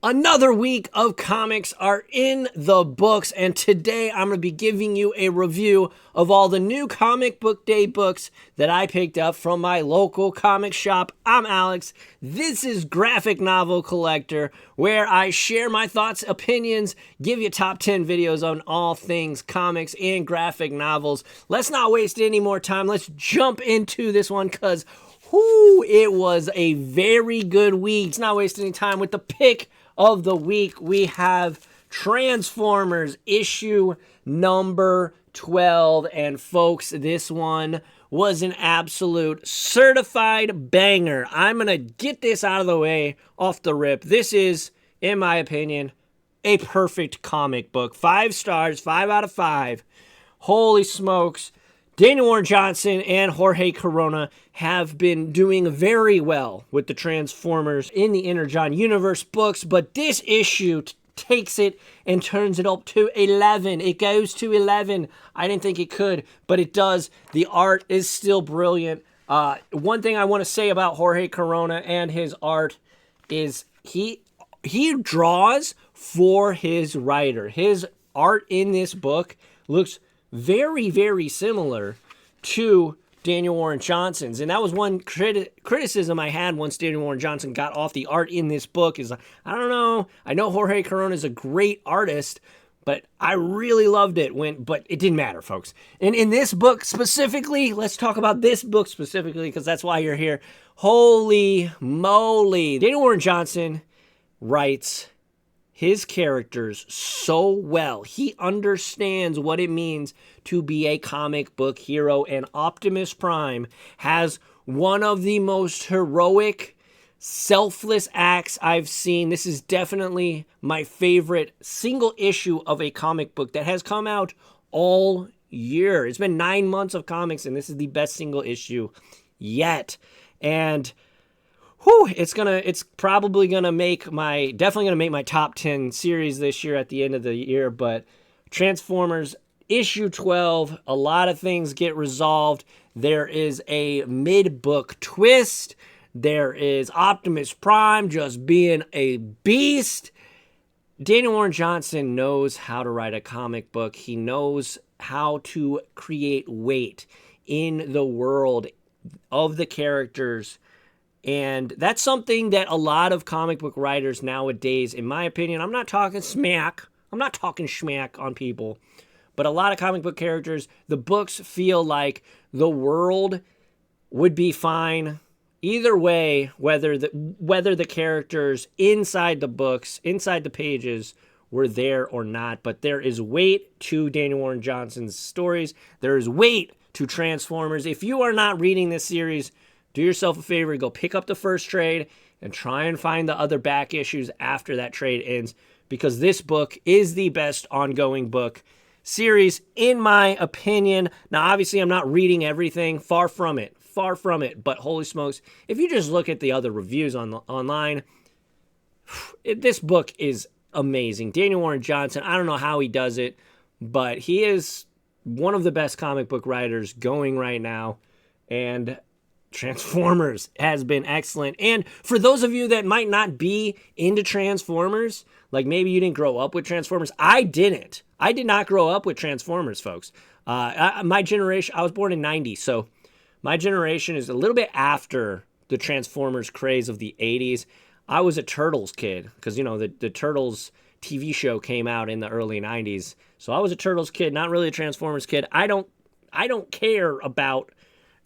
Another week of comics are in the books, and today I'm going to be giving you a review of all the new Comic Book Day books that I picked up from my local comic shop. I'm Alex. This is Graphic Novel Collector, where I share my thoughts, opinions, give you top 10 videos on all things comics and graphic novels. Let's not waste any more time. Let's jump into this one because it was a very good week. Let's not waste any time with the pick of the week. We have Transformers issue number 12, and folks, this one was an absolute certified banger. I'm gonna get this out of the way off the rip. This is, in my opinion, a perfect comic book. 5 stars, 5 out of 5. Holy smokes. Daniel Warren Johnson and Jorge Corona have been doing very well with the Transformers in the Energon Universe books, but this issue takes it and turns it up to 11. It goes to 11. I didn't think it could, but it does. The art is still brilliant. One thing I want to say about Jorge Corona and his art is he draws for his writer. His art in this book looks very, very similar to Daniel Warren Johnson's. And that was one criticism I had once Daniel Warren Johnson got off the art in this book is, I don't know. I know Jorge Corona is a great artist, but I really loved it but it didn't matter, folks. And in this book specifically, let's talk about this book specifically because that's why you're here. Holy moly. Daniel Warren Johnson writes his characters so well. He understands what it means to be a comic book hero, and Optimus Prime has one of the most heroic, selfless acts I've seen. This is definitely my favorite single issue of a comic book that has come out all year. It's been 9 months of comics, and this is the best single issue yet. And it's probably gonna make definitely gonna make my top 10 series this year at the end of the year. But Transformers issue 12, a lot of things get resolved. There is a mid-book twist. There is Optimus Prime just being a beast. Daniel Warren Johnson knows how to write a comic book. He knows how to create weight in the world of the characters. And that's something that a lot of comic book writers nowadays, in my opinion, I'm not talking schmack on people, but a lot of comic book characters, the books feel like the world would be fine either way, whether the characters inside the books, inside the pages, were there or not. But there is weight to Daniel Warren Johnson's stories. There is weight to Transformers. If you are not reading this series, do yourself a favor, go pick up the first trade and try and find the other back issues after that trade ends, because this book is the best ongoing book series, in my opinion. Now, obviously, I'm not reading everything. Far from it. But holy smokes, if you just look at the other reviews online, this book is amazing. Daniel Warren Johnson, I don't know how he does it, but he is one of the best comic book writers going right now. And Transformers has been excellent. And for those of you that might not be into Transformers, like maybe you didn't grow up with Transformers, I didn't. I did not grow up with Transformers, folks. My generation, I was born in 90, so my generation is a little bit after the Transformers craze of the 80s. I was a Turtles kid because, the Turtles TV show came out in the early 90s. So I was a Turtles kid, not really a Transformers kid. I don't care about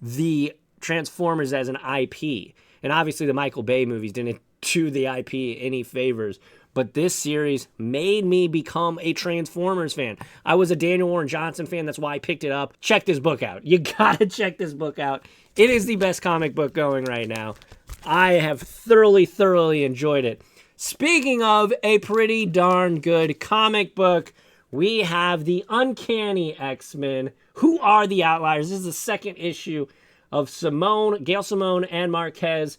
the Transformers as an IP, and obviously the Michael Bay movies didn't do the IP any favors, but this series made me become a Transformers fan. I was a Daniel Warren Johnson fan, that's why I picked it up. Check this book out. You gotta check this book out. It is the best comic book going right now. I have thoroughly enjoyed it. Speaking of a pretty darn good comic book, we have the Uncanny X-Men. Who are the Outliers? This is the second issue of Gail Simone and Marquez.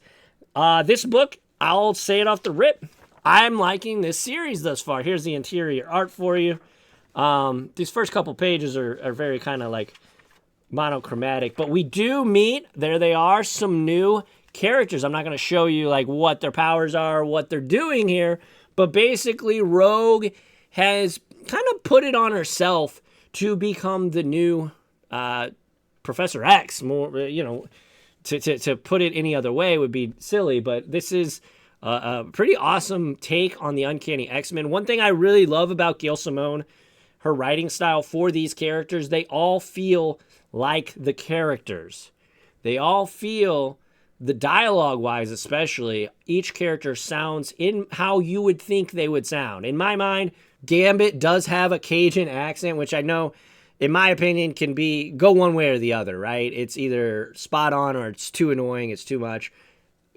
This book, I'll say it off the rip, I'm liking this series thus far. Here's the interior art for you. These first couple pages are very kind of like monochromatic, but we do meet, there they are, some new characters. I'm not going to show you like what their powers are, what they're doing here, But basically, Rogue has kind of put it on herself to become the new Professor X. More, to put it any other way would be silly, but this is a pretty awesome take on the Uncanny X-Men. One thing I really love about Gail Simone, her writing style for these characters, they all feel like the characters. They all feel, the dialogue-wise especially, each character sounds in how you would think they would sound. In my mind, Gambit does have a Cajun accent, which I know, in my opinion, can go one way or the other, right? It's either spot on or it's too annoying, it's too much.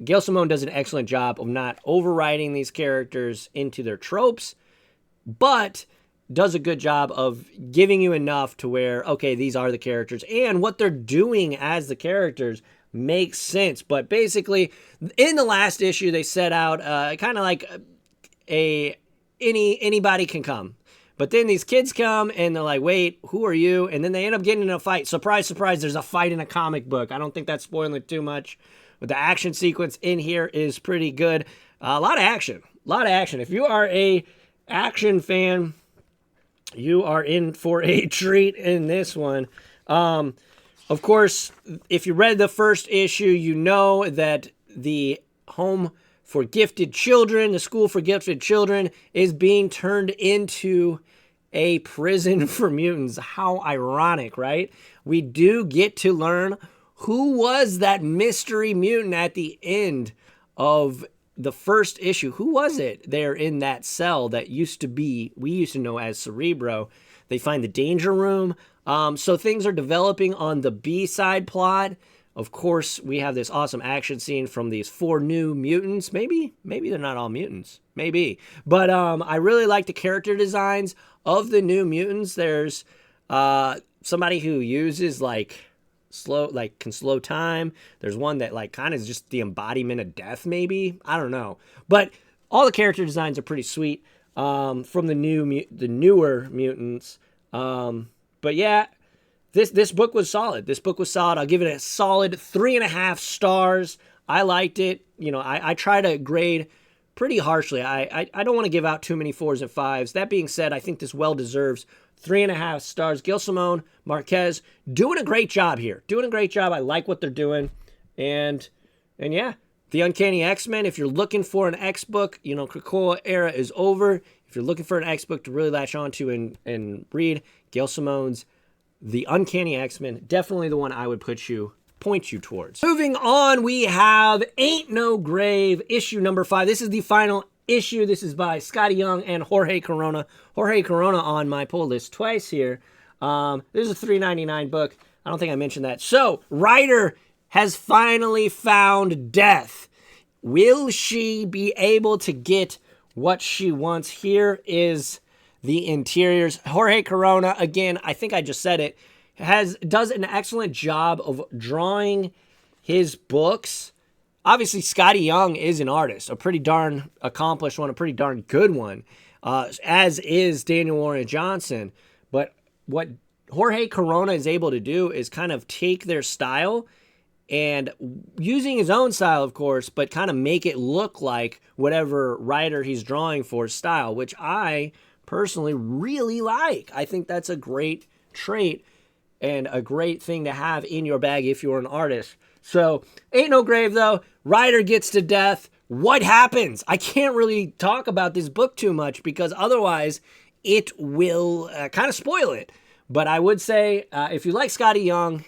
Gail Simone does an excellent job of not overriding these characters into their tropes, but does a good job of giving you enough to where, okay, these are the characters, and what they're doing as the characters makes sense. But basically, in the last issue, they set out kind of like anybody can come. But then these kids come, and they're like, wait, who are you? And then they end up getting in a fight. Surprise, surprise, there's a fight in a comic book. I don't think that's spoiling it too much. But the action sequence in here is pretty good. A lot of action. If you are a action fan, you are in for a treat in this one. Of course, if you read the first issue, you know that the home for gifted children, the school for gifted children, is being turned into a prison for mutants. How ironic, right? We do get to learn who was that mystery mutant at the end of the first issue. Who was it there in that cell that we used to know as Cerebro? They find the danger room. So things are developing on the B-side plot. Of course, we have this awesome action scene from these 4 new mutants. Maybe they're not all mutants. Maybe. But I really like the character designs of the new mutants. There's somebody who uses can slow time. There's one that kind of is just the embodiment of death, maybe. I don't know. But all the character designs are pretty sweet from the newer mutants. But yeah, this book was solid. I'll give it a solid 3.5 stars. I liked it. I try to grade pretty harshly. I don't want to give out too many 4s and 5s. That being said, I think this well deserves 3.5 stars. Gail Simone, Marquez, doing a great job here. I like what they're doing. And yeah, the Uncanny X-Men, if you're looking for an X book, Krakoa era is over. If you're looking for an X book to really latch onto and read, Gail Simone's The Uncanny X-Men, definitely the one I would point you towards. Moving on, we have Aint No Grave, issue number 5. This is the final issue. This is by Scotty Young and Jorge Corona. Jorge Corona on my pull list twice here. This is a $3.99 book. I don't think I mentioned that. So, Ryder has finally found death. Will she be able to get what she wants? Here is the interiors. Jorge Corona, again, I think I just said it, does an excellent job of drawing his books. Obviously, Scotty Young is an artist, a pretty darn accomplished one, a pretty darn good one, as is Daniel Warren Johnson. But what Jorge Corona is able to do is kind of take their style and using his own style, of course, but kind of make it look like whatever writer he's drawing for style, which I personally really like. I think that's a great trait and a great thing to have in your bag if you're an artist. So, Ain't No Grave, though. Ryder gets to death. What happens? I can't really talk about this book too much because otherwise it will kind of spoil it. But I would say if you like Scotty Young,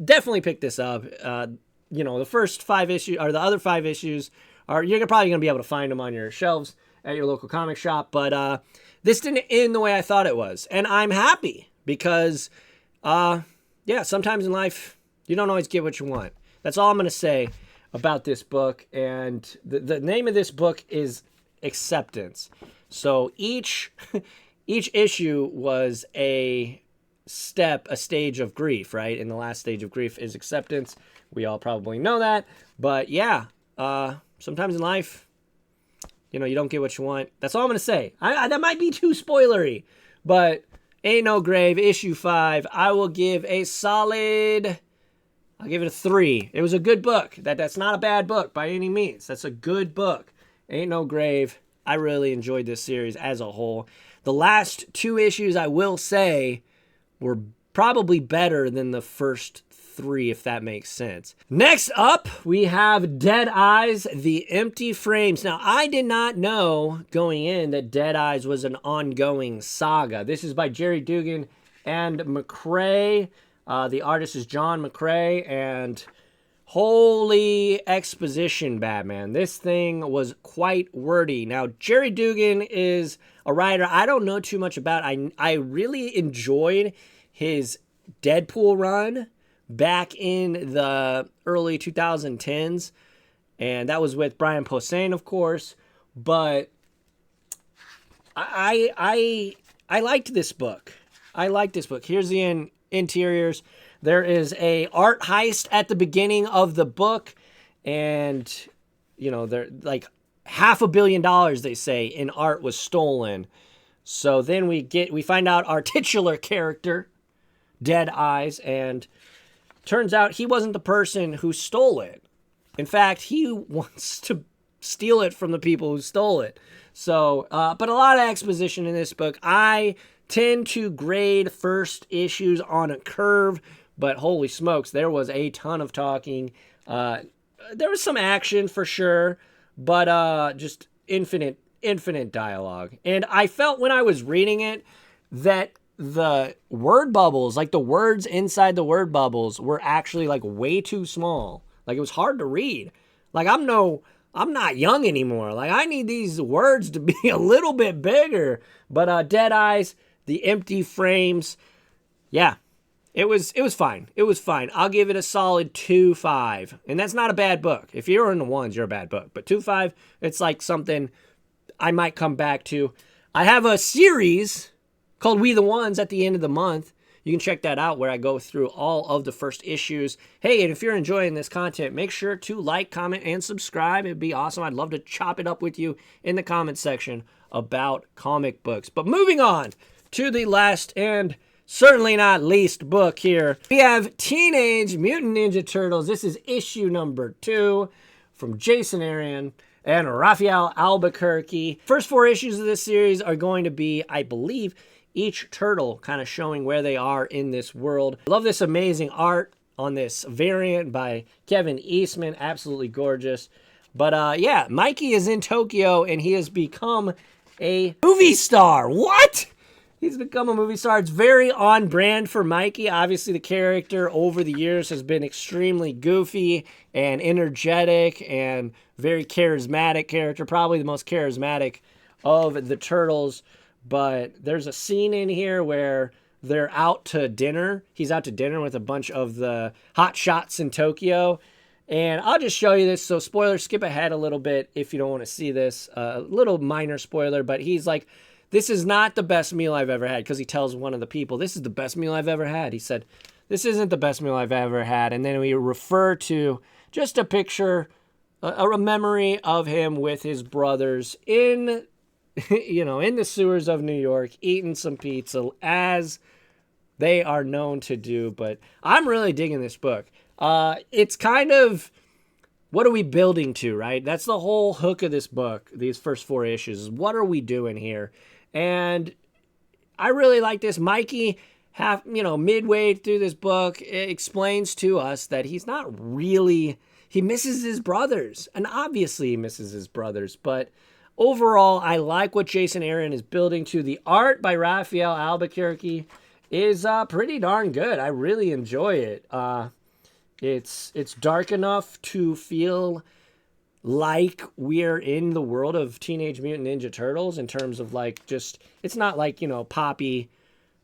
definitely pick this up. The first 5 issues, or the other 5 issues, you're probably going to be able to find them on your shelves at your local comic shop. But this didn't end the way I thought it was. And I'm happy because, sometimes in life, you don't always get what you want. That's all I'm going to say about this book. And the name of this book is Acceptance. So each issue was a stage of grief, right? And the last stage of grief is acceptance. We all probably know that. But yeah, sometimes in life, you don't get what you want. That's all I'm going to say. That might be too spoilery. But Ain't No Grave, issue 5, I will give a solid... I'll give it a 3. It was a good book. That's not a bad book by any means. That's a good book. Ain't No Grave. I really enjoyed this series as a whole. The last 2 issues, I will say, were probably better than the first 3, if that makes sense. Next up, we have Dead Eyes, The Empty Frames. Now, I did not know going in that Dead Eyes was an ongoing saga. This is by Jerry Dugan and McCrae. The artist is John McCrae, and holy exposition, Batman. This thing was quite wordy. Now, Jerry Dugan is a writer I don't know too much about. I really enjoyed his Deadpool run back in the early 2010s, and that was with Brian Posehn, of course. But I liked this book. I liked this book. Here's the interiors. There is a art heist at the beginning of the book, and you know, they're like $500 million, they say, in art was stolen. So then we find out our titular character, Dead Eyes, and turns out he wasn't the person who stole it. In fact, he wants to steal it from the people who stole it. So, but a lot of exposition in this book. I tend to grade first issues on a curve, but holy smokes, there was a ton of talking. There was some action for sure, but just infinite dialogue. And I felt when I was reading it that the word bubbles, like the words inside the word bubbles, were actually like way too small. Like it was hard to read. Like I'm not young anymore. Like I need these words to be a little bit bigger. But Dead Eyes, The Empty Frames, yeah, it was fine. It was fine. I'll give it a solid 2.5. And that's not a bad book. If you're in the ones, you're a bad book. But 2.5, it's like something I might come back to. I have a series called We the Ones at the end of the month. You can check that out where I go through all of the first issues. Hey, and if you're enjoying this content, make sure to like, comment, and subscribe. It'd be awesome. I'd love to chop it up with you in the comment section about comic books. But moving on to the last and certainly not least book here, we have Teenage Mutant Ninja Turtles. This is issue number 2 from Jason Aaron and Raphael Albuquerque. First 4 issues of this series are going to be, I believe, each turtle kind of showing where they are in this world. I love this amazing art on this variant by Kevin Eastman. Absolutely gorgeous. But yeah, Mikey is in Tokyo and he has become a movie star. What? He's become a movie star. It's very on brand for Mikey. Obviously, the character over the years has been extremely goofy and energetic and very charismatic character. Probably the most charismatic of the Turtles. But there's a scene in here where they're out to dinner. He's out to dinner with a bunch of the hot shots in Tokyo. And I'll just show you this. So spoiler, skip ahead a little bit if you don't want to see this. A little minor spoiler, but he's like, this is not the best meal I've ever had. Because he tells one of the people, this is the best meal I've ever had. He said, this isn't the best meal I've ever had. And then we refer to just a picture, a memory of him with his brothers in in the sewers of New York, eating some pizza, as they are known to do. But I'm really digging this book. It's kind of, what are we building to, right? That's the whole hook of this book, these first 4 issues. What are we doing here? And I really like this. Mikey, midway through this book, explains to us that he's not really, he misses his brothers. And obviously he misses his brothers, but overall, I like what Jason Aaron is building to. The art by Raphael Albuquerque is pretty darn good. I really enjoy it. It's dark enough to feel like we're in the world of Teenage Mutant Ninja Turtles in terms of like just, it's not like, poppy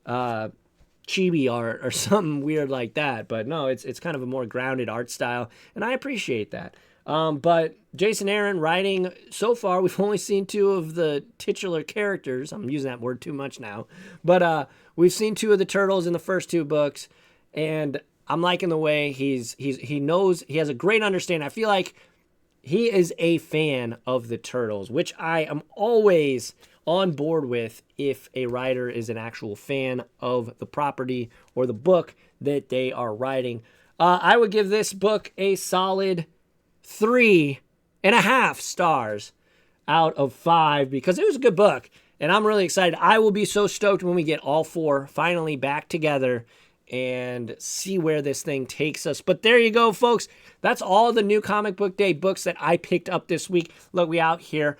chibi art or something weird like that. But no, it's kind of a more grounded art style, and I appreciate that. But Jason Aaron writing, so far, we've only seen 2 of the titular characters. I'm using that word too much now. But we've seen 2 of the Turtles in the first 2 books. And I'm liking the way he knows, he has a great understanding. I feel like he is a fan of the Turtles, which I am always on board with if a writer is an actual fan of the property or the book that they are writing. I would give this book a solid 3.5 stars. out of 5 because it was a good book. And I'm really excited. I will be so stoked when we get all 4 finally back together and see where this thing takes us. But there you go, folks. That's all the new Comic Book Day books that I picked up this week. Look, we out here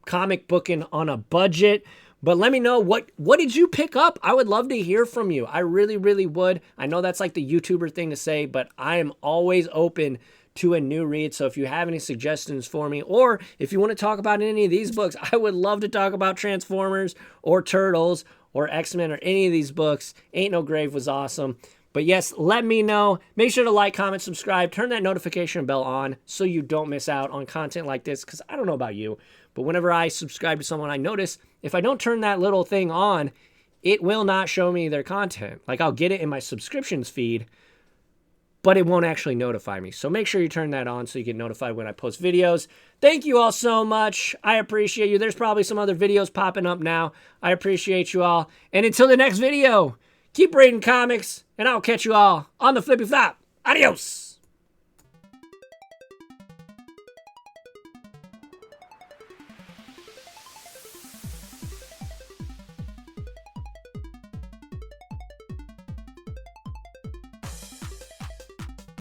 comic booking on a budget. But let me know, what did you pick up? I would love to hear from you. I really, really would. I know that's like the YouTuber thing to say, but I am always open to a new read. So if you have any suggestions for me, or if you want to talk about any of these books, I would love to talk about Transformers or Turtles or X-Men or any of these books. Aint No Grave was awesome. But yes, let me know. Make sure to like, comment, subscribe, turn that notification bell on so you don't miss out on content like this, because I don't know about you, but whenever I subscribe to someone, I notice if I don't turn that little thing on, it will not show me their content. Like, I'll get it in my subscriptions feed, but it won't actually notify me. So make sure you turn that on so you get notified when I post videos. Thank you all so much. I appreciate you. There's probably some other videos popping up now. I appreciate you all. And until the next video, keep reading comics, and I'll catch you all on the flippy flop. Adios.